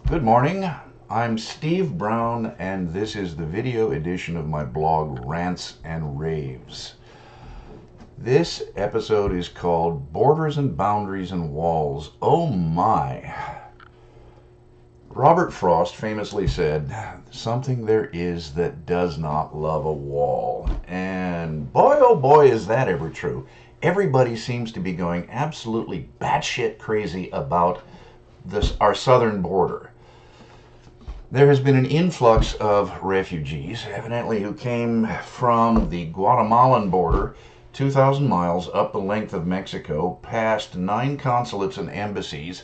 Good morning. I'm Steve Brown, and this is the video edition of my blog, Rants and Raves. This episode is called Borders and Boundaries and Walls. Oh my. Robert Frost famously said, "Something there is that does not love a wall." And boy, oh boy, is that ever true. Everybody seems to be going absolutely batshit crazy about our southern border. There has been an influx of refugees, evidently, who came from the Guatemalan border, 2,000 miles up the length of Mexico, past 9 consulates and embassies,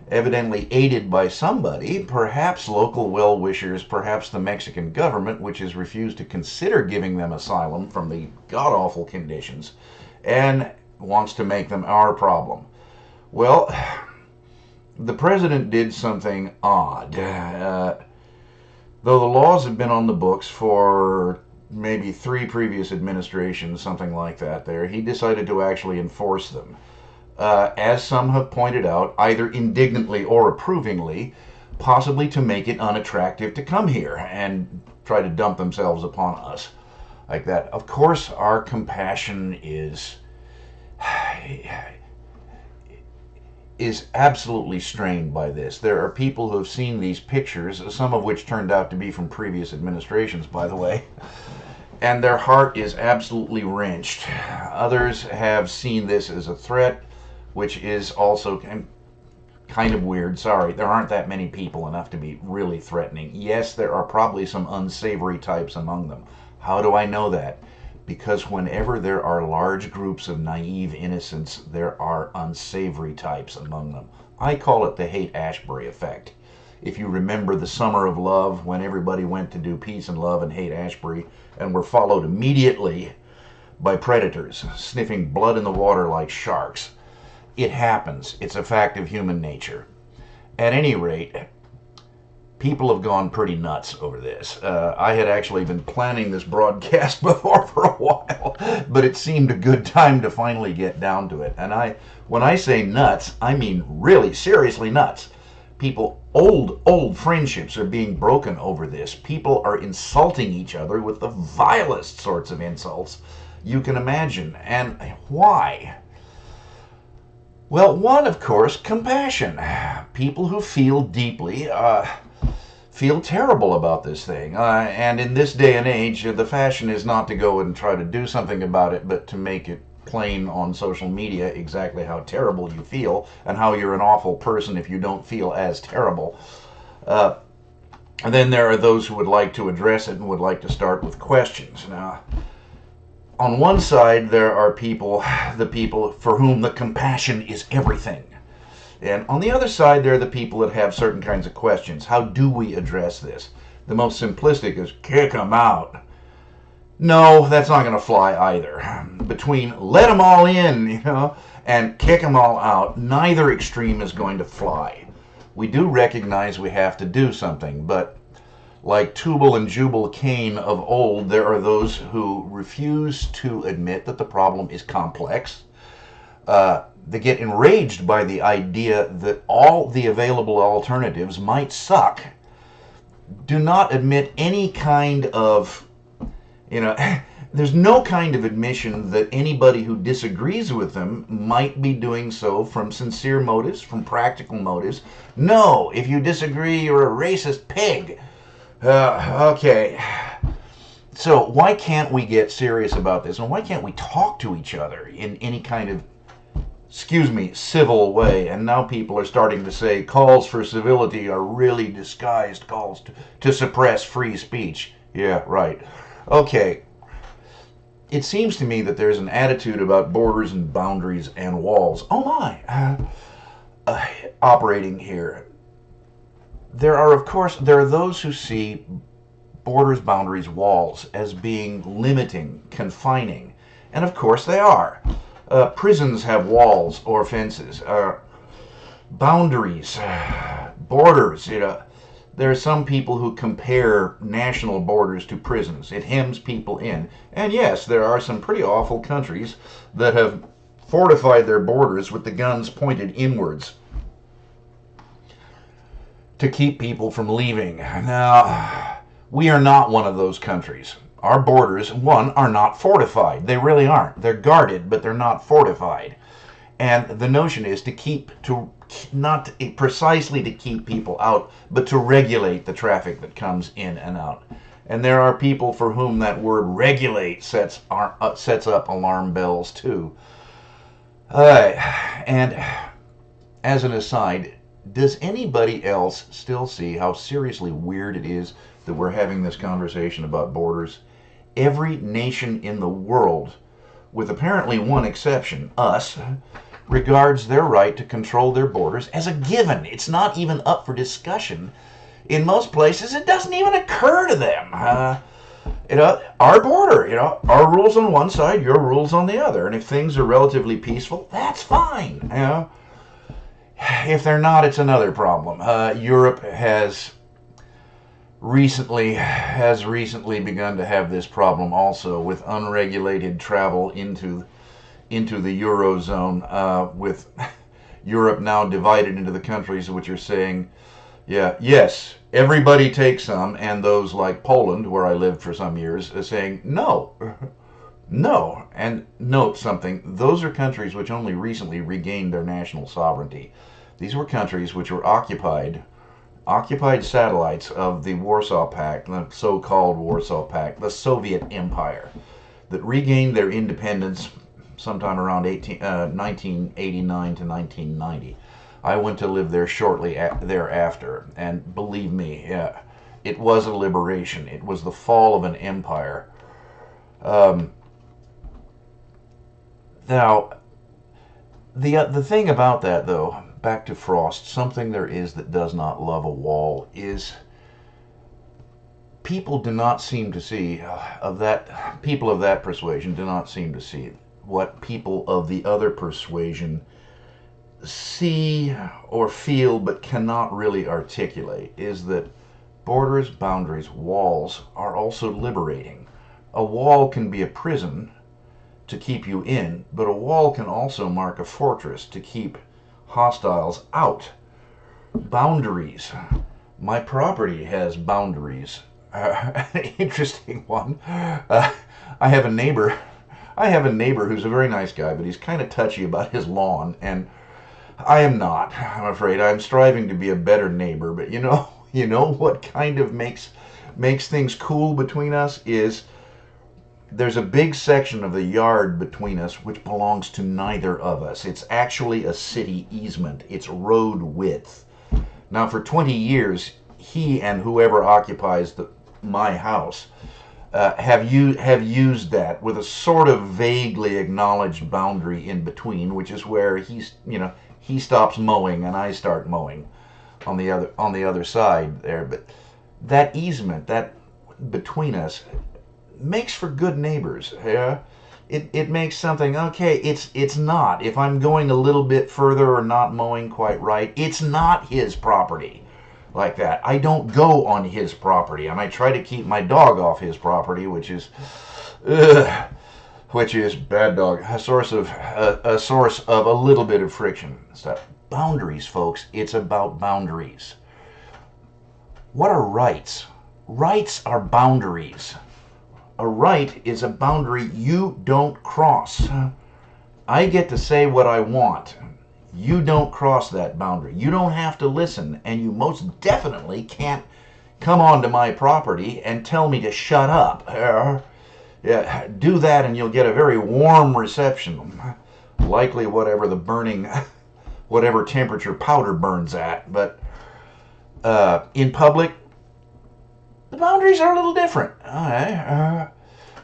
evidently aided by somebody, perhaps local well-wishers, perhaps the Mexican government, which has refused to consider giving them asylum from the god-awful conditions, and wants to make them our problem. Well, the president did something odd. Though the laws have been on the books for maybe 3 previous administrations, something like that there, he decided to actually enforce them. As some have pointed out, either indignantly or approvingly, possibly to make it unattractive to come here and try to dump themselves upon us like that. Of course, our compassion is absolutely strained by this. There are people who have seen these pictures, some of which turned out to be from previous administrations, by the way, and their heart is absolutely wrenched. Others have seen this as a threat, which is also kind of weird. Sorry, there aren't that many people enough to be really threatening. Yes, there are probably some unsavory types among them. How do I know that? Because whenever there are large groups of naive innocents, there are unsavory types among them. I call it the Haight-Ashbury effect. If you remember the Summer of Love, when everybody went to do peace and love in Haight-Ashbury and were followed immediately by predators, sniffing blood in the water like sharks. It happens. It's a fact of human nature. At any rate, people have gone pretty nuts over this. I had actually been planning this broadcast before for a while, but it seemed a good time to finally get down to it. And when I say nuts, I mean really seriously nuts. People, old friendships are being broken over this. People are insulting each other with the vilest sorts of insults you can imagine. And why? Well, one, of course, compassion. People who feel deeply, feel terrible about this thing. And in this day and age, the fashion is not to go and try to do something about it, but to make it plain on social media exactly how terrible you feel and how you're an awful person if you don't feel as terrible. And then there are those who would like to address it and would like to start with questions. Now, on one side, there are the people for whom the compassion is everything. And on the other side, there are the people that have certain kinds of questions. How do we address this? The most simplistic is kick them out. No, that's not going to fly either. Between let them all in, and kick them all out, neither extreme is going to fly. We do recognize we have to do something, but like Tubal and Jubal Cain of old, there are those who refuse to admit that the problem is complex. They get enraged by the idea that all the available alternatives might suck. Do not admit any kind of, there's no kind of admission that anybody who disagrees with them might be doing so from sincere motives, from practical motives. No, if you disagree, you're a racist pig. Okay. So why can't we get serious about this? And why can't we talk to each other in any kind of civil way? And now people are starting to say calls for civility are really disguised calls to suppress free speech. Yeah, right. Okay. It seems to me that there's an attitude about borders and boundaries and walls. Oh my! Operating here. There are those who see borders, boundaries, walls as being limiting, confining. And of course they are. Prisons have walls or fences. Boundaries, borders, there are some people who compare national borders to prisons. It hems people in. And yes, there are some pretty awful countries that have fortified their borders with the guns pointed inwards. to keep people from leaving. Now, we are not one of those countries. Our borders, one, are not fortified. They really aren't. They're guarded, but they're not fortified. And the notion is not precisely to keep people out, but to regulate the traffic that comes in and out. And there are people for whom that word regulate sets up alarm bells too. And as an aside, does anybody else still see how seriously weird it is that we're having this conversation about borders? Every nation in the world, with apparently one exception, us, regards their right to control their borders as a given. It's not even up for discussion. In most places, it doesn't even occur to them. Our border, our rules on one side, your rules on the other. And if things are relatively peaceful, that's fine. If they're not, it's another problem. Europe has recently begun to have this problem also, with unregulated travel into the Eurozone, with Europe now divided into the countries which are saying, yes, everybody takes some, and those like Poland, where I lived for some years, are saying no. And note something, those are countries which only recently regained their national sovereignty. These were countries which were occupied satellites of the Warsaw Pact, the so-called Warsaw Pact, the Soviet Empire, that regained their independence sometime around 1989 to 1990. I went to live there shortly thereafter, and believe me, it was a liberation. It was the fall of an empire. Now, the thing about that, though, back to Frost, something there is that does not love a wall is people do not seem to see people of that persuasion do not seem to see what people of the other persuasion see or feel but cannot really articulate, is that borders, boundaries, walls are also liberating. A wall can be a prison to keep you in, but a wall can also mark a fortress to keep hostiles out. Boundaries. My property has boundaries. Interesting one. I have a neighbor who's a very nice guy, but he's kind of touchy about his lawn, and I am not. I'm afraid I'm striving to be a better neighbor, but you know what kind of makes things cool between us is there's a big section of the yard between us which belongs to neither of us. It's actually a city easement. It's road width. Now, for 20 years, he and whoever occupies my house have used that with a sort of vaguely acknowledged boundary in between, which is where he stops mowing and I start mowing on the other side there. But that easement, that between us, makes for good neighbors. It makes something okay. It's not. If I'm going a little bit further or not mowing quite right, it's not his property. Like that. I don't go on his property, and I try to keep my dog off his property, which is bad dog, a source of a little bit of friction stuff. Boundaries, folks. It's about boundaries. What are rights? Rights are boundaries. A right is a boundary you don't cross. I get to say what I want. You don't cross that boundary. You don't have to listen, and you most definitely can't come onto my property and tell me to shut up. Do that and you'll get a very warm reception. Likely whatever temperature powder burns at. But in public, the boundaries are a little different.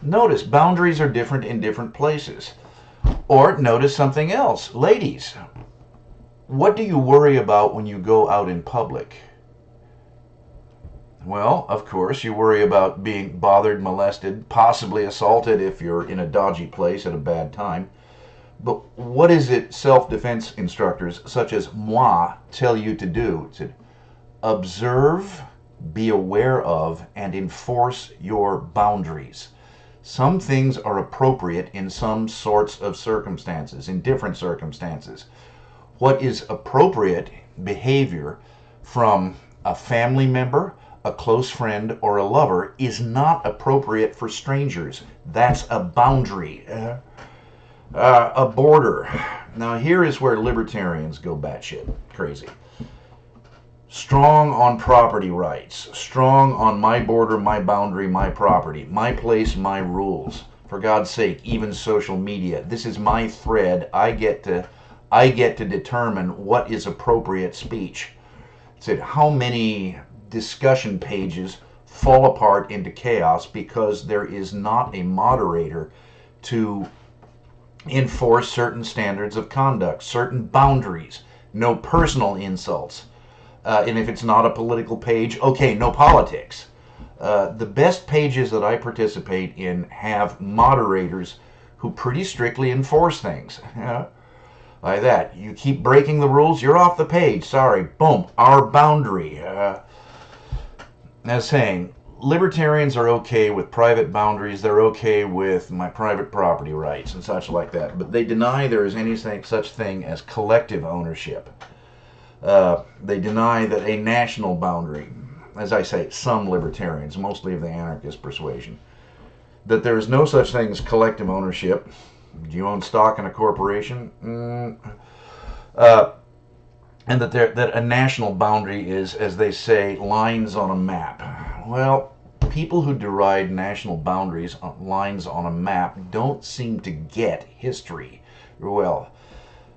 Notice boundaries are different in different places. Or notice something else. Ladies, what do you worry about when you go out in public? Well, of course, you worry about being bothered, molested, possibly assaulted if you're in a dodgy place at a bad time. But what is it self-defense instructors such as moi tell you to do? It's observe, be aware of, and enforce your boundaries. Some things are appropriate in some sorts of circumstances, in different circumstances. What is appropriate behavior from a family member, a close friend, or a lover is not appropriate for strangers. That's a boundary, a border. Now, here is where libertarians go batshit crazy. Strong on property rights, strong on my border, my boundary, my property, my place, my rules. For God's sake, even social media. This is my thread. I get to determine what is appropriate speech. Said how many discussion pages fall apart into chaos because there is not a moderator to enforce certain standards of conduct, certain boundaries, no personal insults. And if it's not a political page, okay, no politics. The best pages that I participate in have moderators who pretty strictly enforce things. Like that. You keep breaking the rules, you're off the page. Sorry. Boom. Our boundary. As saying, libertarians are okay with private boundaries. They're okay with my private property rights and such like that. But they deny there is any such thing as collective ownership. They deny that a national boundary, as I say, some libertarians, mostly of the anarchist persuasion, that there is no such thing as collective ownership. Do you own stock in a corporation? And that a national boundary is, as they say, lines on a map. Well, people who deride national boundaries, lines on a map, don't seem to get history well.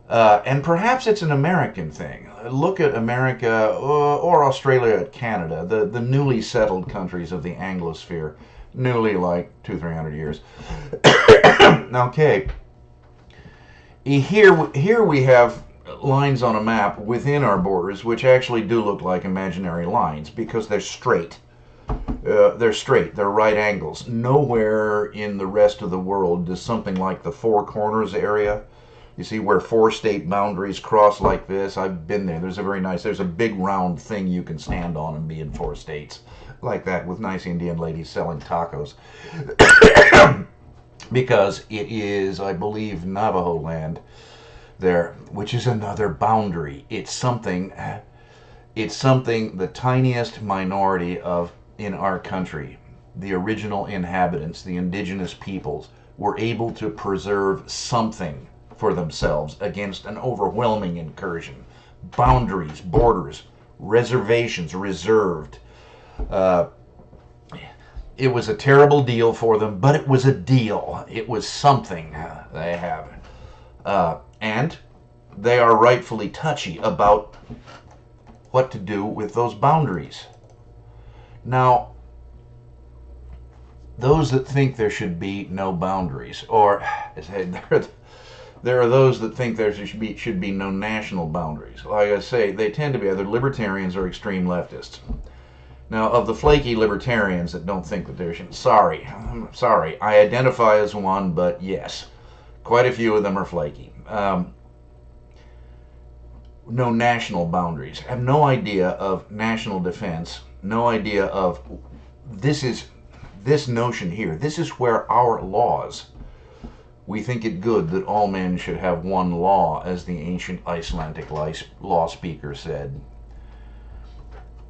And perhaps it's an American thing. Look at America or Australia, Canada, the newly settled countries of the Anglosphere, newly like 200-300 years. Okay, here we have lines on a map within our borders, which actually do look like imaginary lines because they're straight. They're right angles. Nowhere in the rest of the world does something like the Four Corners area. You see where 4 state boundaries cross like this? I've been there. There's a big round thing you can stand on and be in 4 states. Like that, with nice Indian ladies selling tacos. Because it is, I believe, Navajo land there, which is another boundary. It's something the tiniest minority of in our country, the original inhabitants, the indigenous peoples, were able to preserve something for themselves against an overwhelming incursion. Boundaries, borders, reservations, reserved. It was a terrible deal for them, but it was a deal. It was something they have. And they are rightfully touchy about what to do with those boundaries. Now, those that think there should be no boundaries, or there are those that think there should be no national boundaries. Like I say, they tend to be either libertarians or extreme leftists. Now, of the flaky libertarians that don't think that there should, I'm sorry, I identify as one, but yes, quite a few of them are flaky. No national boundaries. Have no idea of national defense. No idea of this notion here. This is where our laws. We think it good that all men should have one law, as the ancient Icelandic law speaker said.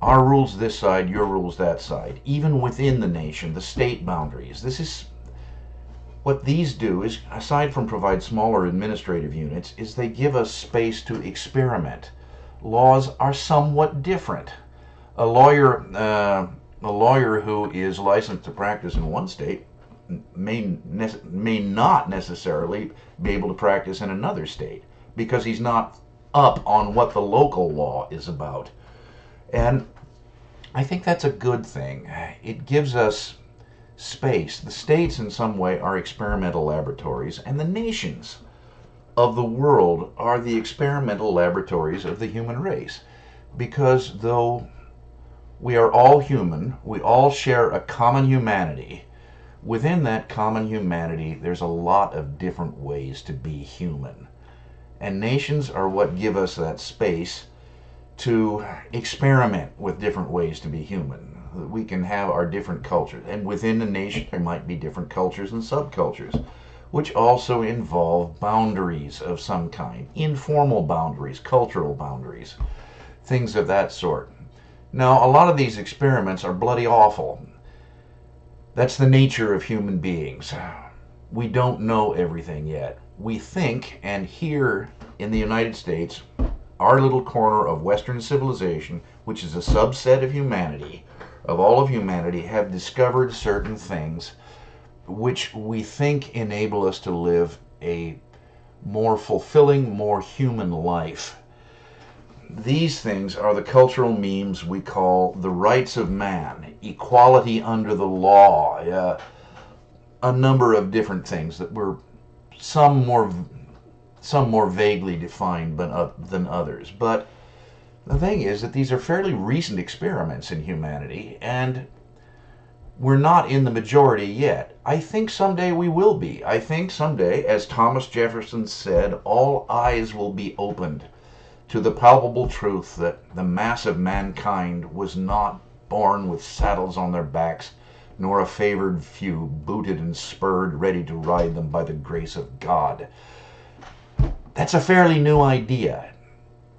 Our rules this side, your rules that side. Even within the nation, the state boundaries. This is what these do is, aside from provide smaller administrative units, is they give us space to experiment. Laws are somewhat different. A lawyer who is licensed to practice in one state may not necessarily be able to practice in another state because he's not up on what the local law is about. And I think that's a good thing. It gives us space. The states in some way are experimental laboratories, and the nations of the world are the experimental laboratories of the human race. Because though we are all human, we all share a common humanity. Within that common humanity, there's a lot of different ways to be human. And nations are what give us that space to experiment with different ways to be human. We can have our different cultures. And within the nation, there might be different cultures and subcultures, which also involve boundaries of some kind. Informal boundaries, cultural boundaries, things of that sort. Now, a lot of these experiments are bloody awful. That's the nature of human beings. We don't know everything yet. We think, and here in the United States, our little corner of Western civilization, which is a subset of humanity, of all of humanity, have discovered certain things which we think enable us to live a more fulfilling, more human life. These things are the cultural memes we call the rights of man, equality under the law, a number of different things that were some more vaguely defined than others. But the thing is that these are fairly recent experiments in humanity, and we're not in the majority yet. I think someday we will be. I think someday, as Thomas Jefferson said, all eyes will be opened to the palpable truth that the mass of mankind was not born with saddles on their backs, nor a favored few booted and spurred, ready to ride them by the grace of God. That's a fairly new idea.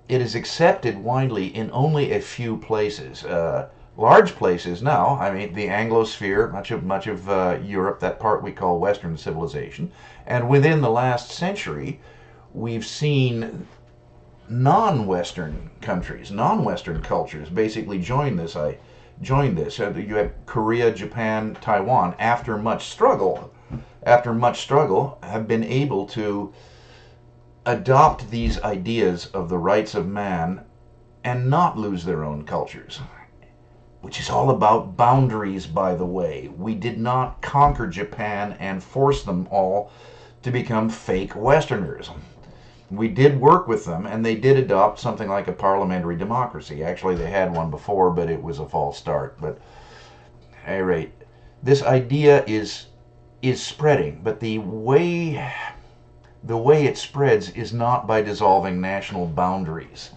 It is accepted widely in only a few places. Large places now. I mean, the Anglosphere, much of Europe, that part we call Western civilization, and within the last century, we've seen non-Western countries, non-Western cultures, basically join this. You have Korea, Japan, Taiwan. After much struggle, have been able to adopt these ideas of the rights of man and not lose their own cultures, which is all about boundaries, by the way. We did not conquer Japan and force them all to become fake Westerners. We did work with them, and they did adopt something like a parliamentary democracy. Actually, they had one before, but it was a false start. But at any rate, this idea is spreading, but the way it spreads is not by dissolving national boundaries.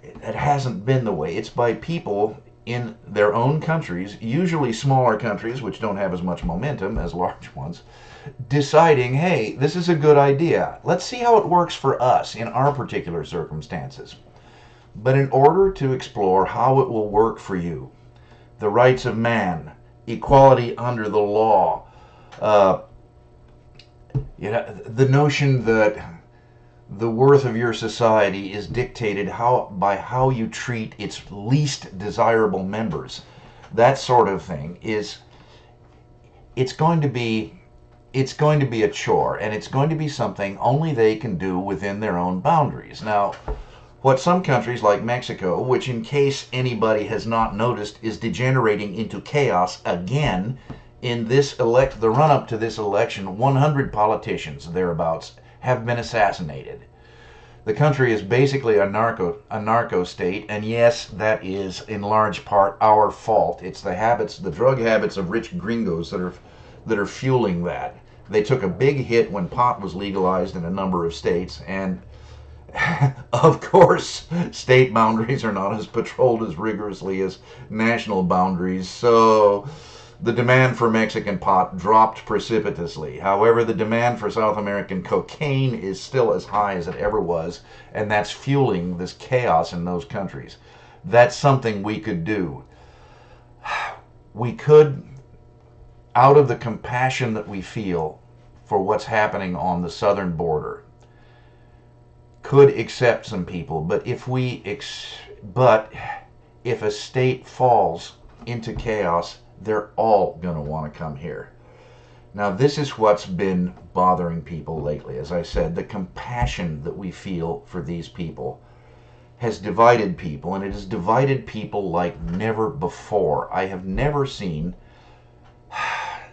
It hasn't been the way. It's by people in their own countries, usually smaller countries which don't have as much momentum as large ones, deciding, hey, this is a good idea. Let's see how it works for us in our particular circumstances. But in order to explore how it will work for you, the rights of man, equality under the law, the notion that the worth of your society is dictated by how you treat its least desirable members, that sort of thing, it's going to be a chore, and it's going to be something only they can do within their own boundaries. Now, what some countries like Mexico, which in case anybody has not noticed is degenerating into chaos again, in the run-up to this election, 100 politicians, thereabouts, have been assassinated. The country is basically a narco state, and yes, that is in large part our fault. It's the drug habits of rich gringos that are fueling that. They took a big hit when pot was legalized in a number of states, and of course, state boundaries are not as patrolled as rigorously as national boundaries, so the demand for Mexican pot dropped precipitously. However, the demand for South American cocaine is still as high as it ever was, and that's fueling this chaos in those countries. That's something we could do. We could, out of the compassion that we feel for what's happening on the southern border, could accept some people, but if a state falls into chaos, they're all going to want to come here. Now, this is what's been bothering people lately. As I said, the compassion that we feel for these people has divided people, and it has divided people like never before. I have never seen,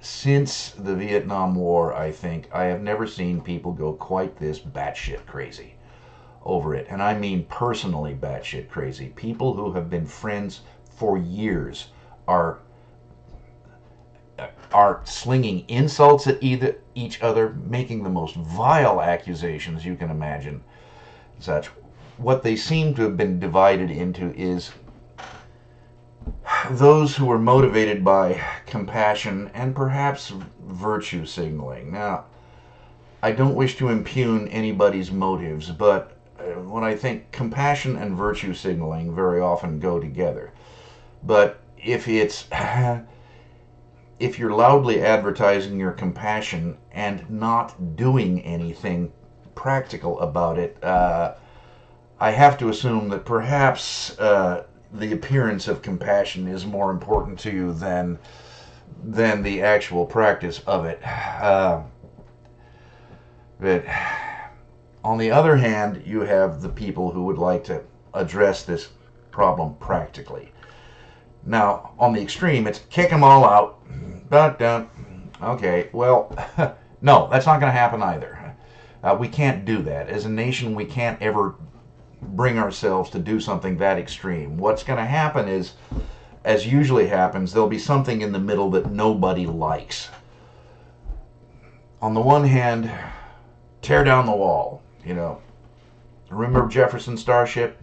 since the Vietnam War, I have never seen people go quite this batshit crazy over it. And I mean personally batshit crazy. People who have been friends for years are slinging insults at each other, making the most vile accusations you can imagine. Such. What they seem to have been divided into is those who are motivated by compassion and perhaps virtue signaling. Now, I don't wish to impugn anybody's motives, but when I think compassion and virtue signaling very often go together. But if you're loudly advertising your compassion and not doing anything practical about it, I have to assume that perhaps the appearance of compassion is more important to you than the actual practice of it. But on the other hand, you have the people who would like to address this problem practically. Now, on the extreme, it's kick them all out. Okay, well, no, that's not going to happen either. We can't do that. As a nation, we can't ever bring ourselves to do something that extreme. What's going to happen is, as usually happens, there'll be something in the middle that nobody likes. On the one hand, tear down the wall. Remember Jefferson's Starship?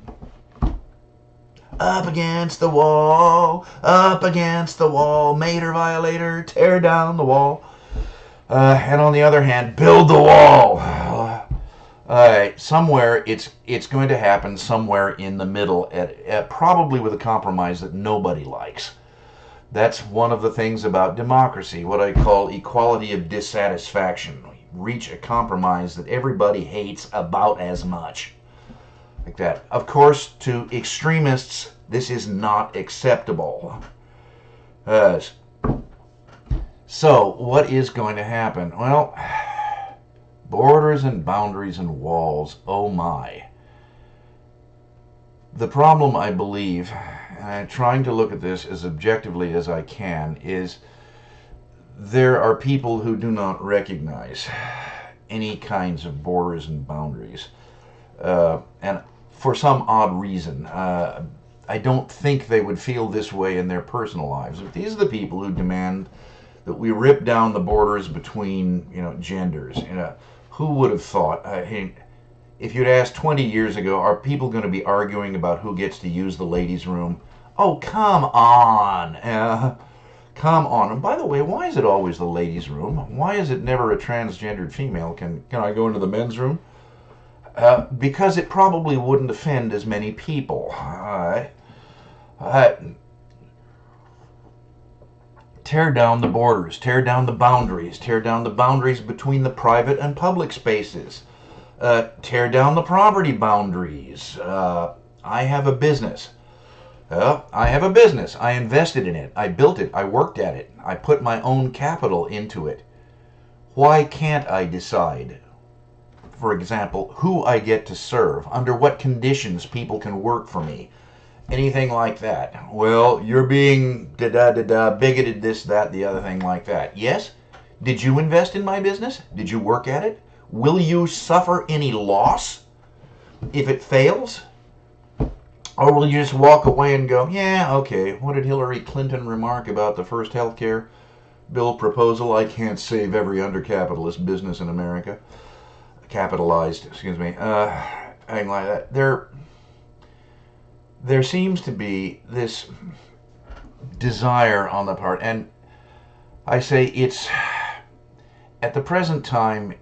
Up against the wall, Mater violator, tear down the wall. And on the other hand, build the wall. Somewhere it's going to happen somewhere in the middle, probably with a compromise that nobody likes. That's one of the things about democracy, what I call equality of dissatisfaction. Reach a compromise that everybody hates about as much. Like that. Of course, to extremists, this is not acceptable. So, what is going to happen? Well, borders and boundaries and walls, oh my. The problem, I believe, and I'm trying to look at this as objectively as I can, is there are people who do not recognize any kinds of borders and boundaries. And for some odd reason, I don't think they would feel this way in their personal lives. But these are the people who demand that we rip down the borders between, genders. Who would have thought? If you'd asked 20 years ago, are people going to be arguing about who gets to use the ladies' room? Oh, come on. Come on. And by the way, why is it always the ladies' room? Why is it never a transgendered female? Can I go into the men's room? Because it probably wouldn't offend as many people. Tear down the borders, tear down the boundaries between the private and public spaces. Tear down the property boundaries. I have a business. I invested in it. I built it. I worked at it. I put my own capital into it. Why can't I decide, for example, who I get to serve, under what conditions people can work for me, anything like that? Well, you're being bigoted, this, that, the other thing like that. Yes? Did you invest in my business? Did you work at it? Will you suffer any loss if it fails? Or will you just walk away and go, yeah, okay, what did Hillary Clinton remark about the first health care bill proposal? I can't save every undercapitalist business in America. Capitalized, excuse me. Anything like that. There seems to be this desire on the part, and I say it's, at the present time,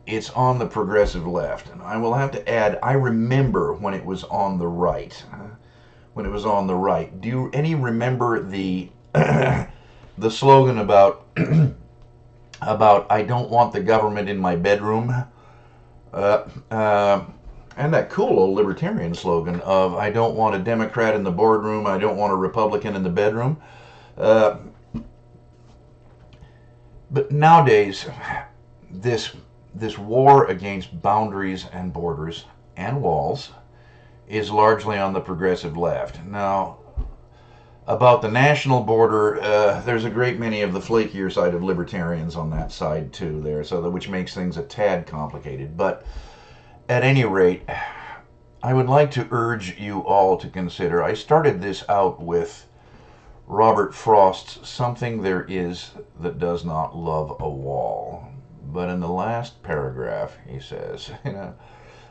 it's on the progressive left. And I will have to add, I remember when it was on the right. Do any remember the the slogan about I don't want the government in my bedroom? And that cool old libertarian slogan of I don't want a Democrat in the boardroom, I don't want a Republican in the bedroom. But nowadays, this war against boundaries and borders and walls is largely on the progressive left. Now, about the national border, there's a great many of the flakier side of libertarians on that side too there, which makes things a tad complicated. But at any rate, I would like to urge you all to consider, I started this out with Robert Frost's Something There Is That Does Not Love a Wall. But in the last paragraph, he says,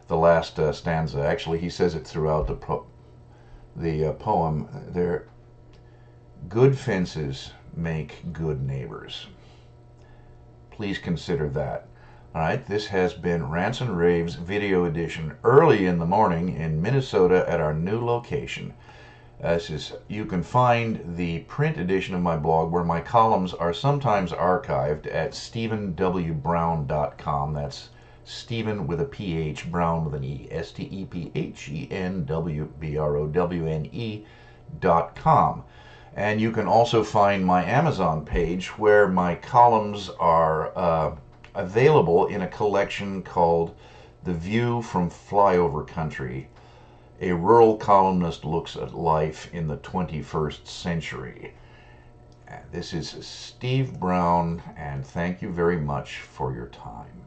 the last stanza, actually he says it throughout the poem, there, good fences make good neighbors. Please consider that. All right, this has been Rants and Raves video edition early in the morning in Minnesota at our new location. You can find the print edition of my blog where my columns are sometimes archived at stephenwbrown.com. That's Stephen with a PH, Brown with an E, StephenWbrown.com. And you can also find my Amazon page where my columns are available in a collection called The View from Flyover Country. A rural columnist looks at life in the 21st century. This is Steve Brown, and thank you very much for your time.